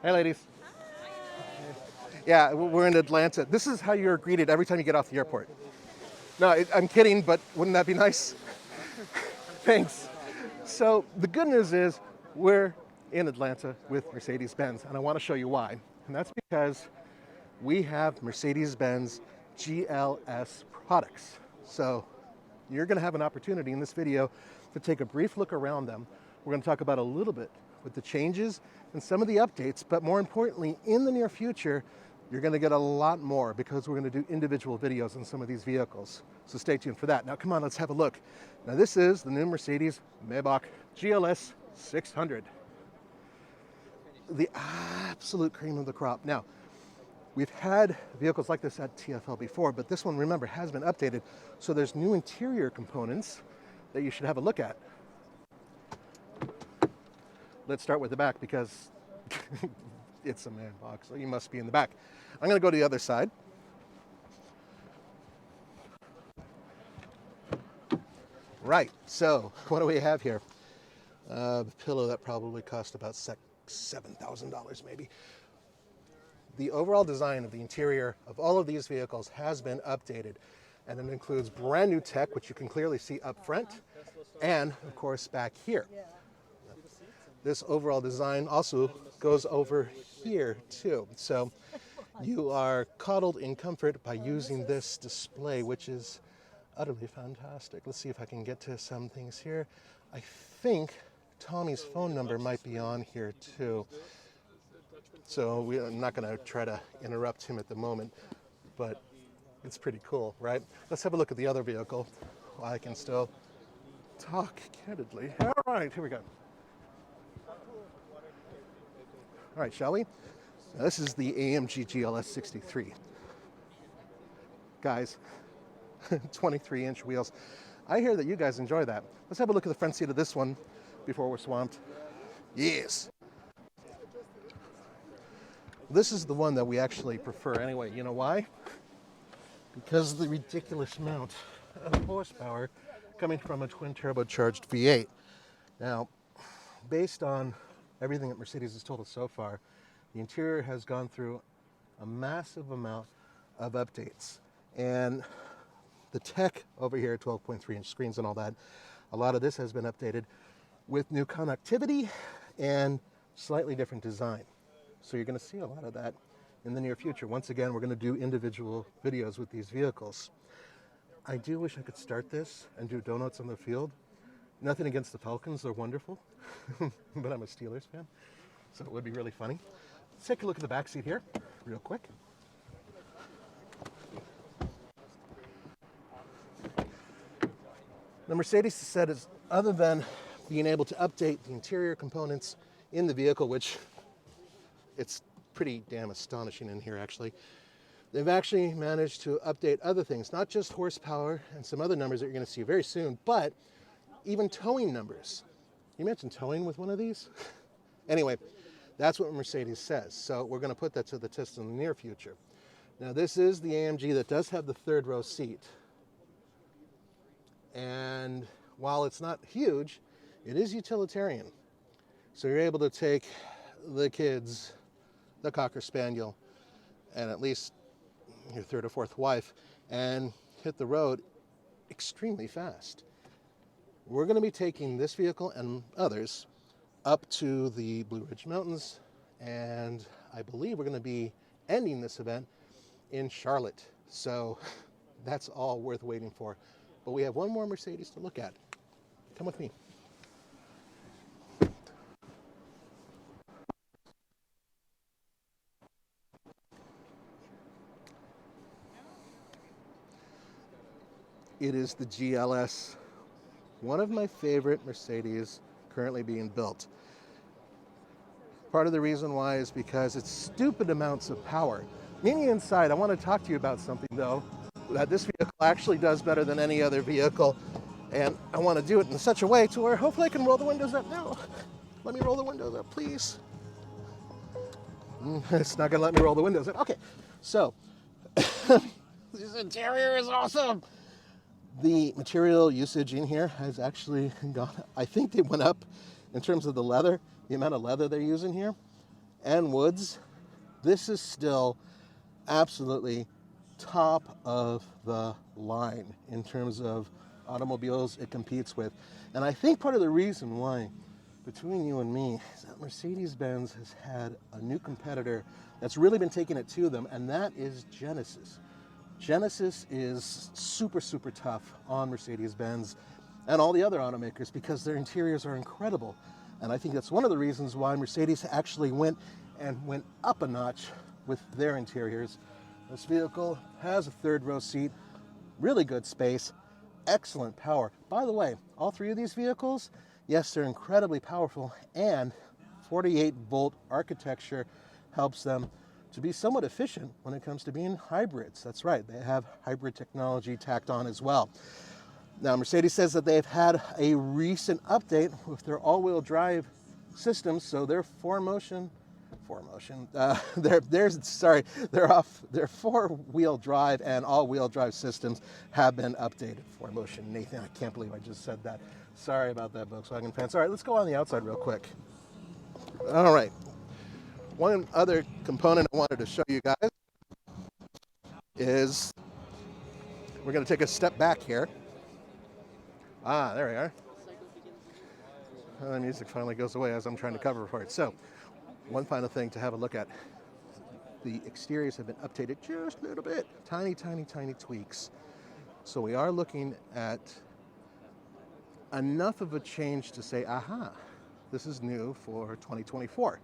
Hey, ladies. Yeah, we're in Atlanta. This is how you're greeted every time you get off the airport. No, I'm kidding, but wouldn't that be nice? Thanks. So the good news is we're in Atlanta with Mercedes-Benz, and I want to show you why. And that's because we have Mercedes-Benz GLS products. So you're going to have an opportunity in this video to take a brief look around them. We're going to talk about a little bit with the changes and some of the updates, but more importantly, in the near future, you're going to get a lot more because we're going to do individual videos on some of these vehicles. So stay tuned for that. Now, come on, let's have a look. Now, this is the new Mercedes-Maybach GLS 600. The absolute cream of the crop. Now, we've had vehicles like this at TFL before, but this one, remember, has been updated. So there's new interior components that you should have a look at. Let's start with the back because it's a Maybach, so you must be in the back. I'm going to go to the other side. Right, so what do we have here? A pillow that probably cost about $7,000 maybe. The overall design of the interior of all of these vehicles has been updated, and it includes brand new tech, which you can clearly see up front, and of course back here. This overall design also goes over here too. So you are coddled in comfort by using this display, which is utterly fantastic. Let's see if I can get to some things here. I think Tommy's phone number might be on here too. So I'm not going to try to interrupt him at the moment, but it's pretty cool, right? Let's have a look at the other vehicle while I can still talk candidly. All right, here we go. All right, shall we? Now, this is the AMG GLS 63. Guys, 23-inch wheels. I hear that you guys enjoy that. Let's have a look at the front seat of this one before we're swamped. Yes. This is the one that we actually prefer anyway. You know why? Because of the ridiculous amount of horsepower coming from a twin turbocharged V8. Now, based on everything that Mercedes has told us so far, the interior has gone through a massive amount of updates. And the tech over here, 12.3-inch screens and all that, a lot of this has been updated with new connectivity and slightly different design. So you're going to see a lot of that in the near future. Once again, we're going to do individual videos with these vehicles. I do wish I could start this and do donuts on the field. Nothing against the Falcons, they're wonderful, but I'm a Steelers fan, so it would be really funny. Let's take a look at the back seat here, real quick. The Mercedes has said is, other than being able to update the interior components in the vehicle, which it's pretty damn astonishing in here actually, they've actually managed to update other things, not just horsepower and some other numbers that you're going to see very soon, but even towing numbers. You mentioned towing with one of these? Anyway, that's what Mercedes says. So we're going to put that to the test in the near future. Now this is the AMG that does have the third row seat. And while it's not huge, it is utilitarian. So you're able to take the kids, the Cocker Spaniel, and at least your third or fourth wife, and hit the road extremely fast. We're going to be taking this vehicle and others up to the Blue Ridge Mountains, and I believe we're going to be ending this event in Charlotte. So that's all worth waiting for. But we have one more Mercedes to look at. Come with me. It is the GLS, one of my favorite Mercedes currently being built. Part of the reason why is because it's stupid amounts of power. Meaning inside, I want to talk to you about something though, that this vehicle actually does better than any other vehicle. And I want to do it in such a way to where hopefully I can roll the windows up. No, let me roll the windows up, please. It's not gonna let me roll the windows up. Okay, so, this interior is awesome. The material usage in here has actually gone, I think they went up in terms of the leather, the amount of leather they're using here. and woods, this is still absolutely top of the line in terms of automobiles it competes with. And I think part of the reason why, between you and me, is that Mercedes-Benz has had a new competitor that's really been taking it to them, and that is Genesis. Genesis is super, super tough on Mercedes-Benz and all the other automakers because their interiors are incredible. And I think that's one of the reasons why Mercedes actually went up a notch with their interiors. This vehicle has a third row seat, really good space, excellent power. By the way, all three of these vehicles, yes, they're incredibly powerful, and 48-volt architecture helps them to be somewhat efficient when it comes to being hybrids. That's right, they have hybrid technology tacked on as well. Now, Mercedes says that they've had a recent update with their all-wheel drive systems, so their their four-wheel drive and all-wheel drive systems have been updated. Four-motion, Nathan, I can't believe I just said that. Sorry about that, Volkswagen fans. All right, let's go on the outside real quick. All right. One other component I wanted to show you guys is we're going to take a step back here. Ah, there we are. The music finally goes away as I'm trying to cover for it. So, one final thing to have a look at. The exteriors have been updated just a little bit. Tiny, tiny, tiny tweaks. So we are looking at enough of a change to say, aha, this is new for 2024.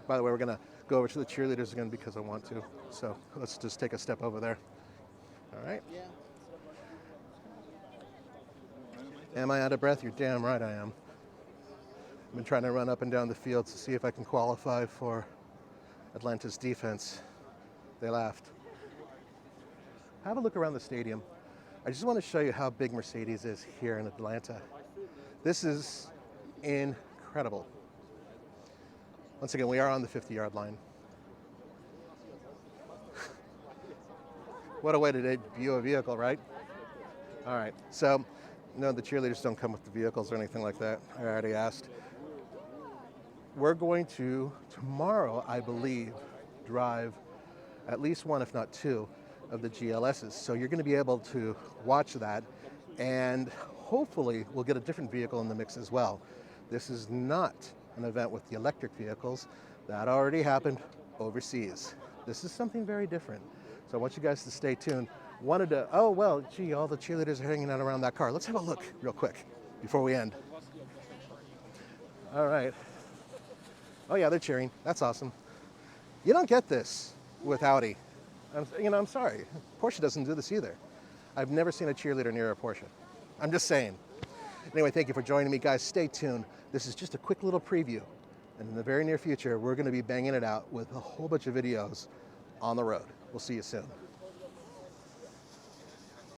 By the way, we're going to go over to the cheerleaders again because I want to. So let's just take a step over there. All right. Yeah. Am I out of breath? You're damn right I am. I've been trying to run up and down the field to see if I can qualify for Atlanta's defense. They laughed. Have a look around the stadium. I just want to show you how big Mercedes is here in Atlanta. This is incredible. Once again, we are on the 50-yard line. What a way to debut a vehicle, right? All right, so no, the cheerleaders don't come with the vehicles or anything like that. I already asked. We're going to, tomorrow, I believe, drive at least one, if not two, of the GLSs. So you're going to be able to watch that, and hopefully we'll get a different vehicle in the mix as well. This is not an event with the electric vehicles. That already happened overseas. This is something very different. So I want you guys to stay tuned. Wanted to, oh, well, gee, all the cheerleaders are hanging out around that car. Let's have a look real quick before we end. All right. Oh, yeah, they're cheering. That's awesome. You don't get this with Audi. I'm sorry. Porsche doesn't do this either. I've never seen a cheerleader near a Porsche. I'm just saying. Anyway, thank you for joining me, guys. Stay tuned. This is just a quick little preview. And in the very near future, we're going to be banging it out with a whole bunch of videos on the road. We'll see you soon.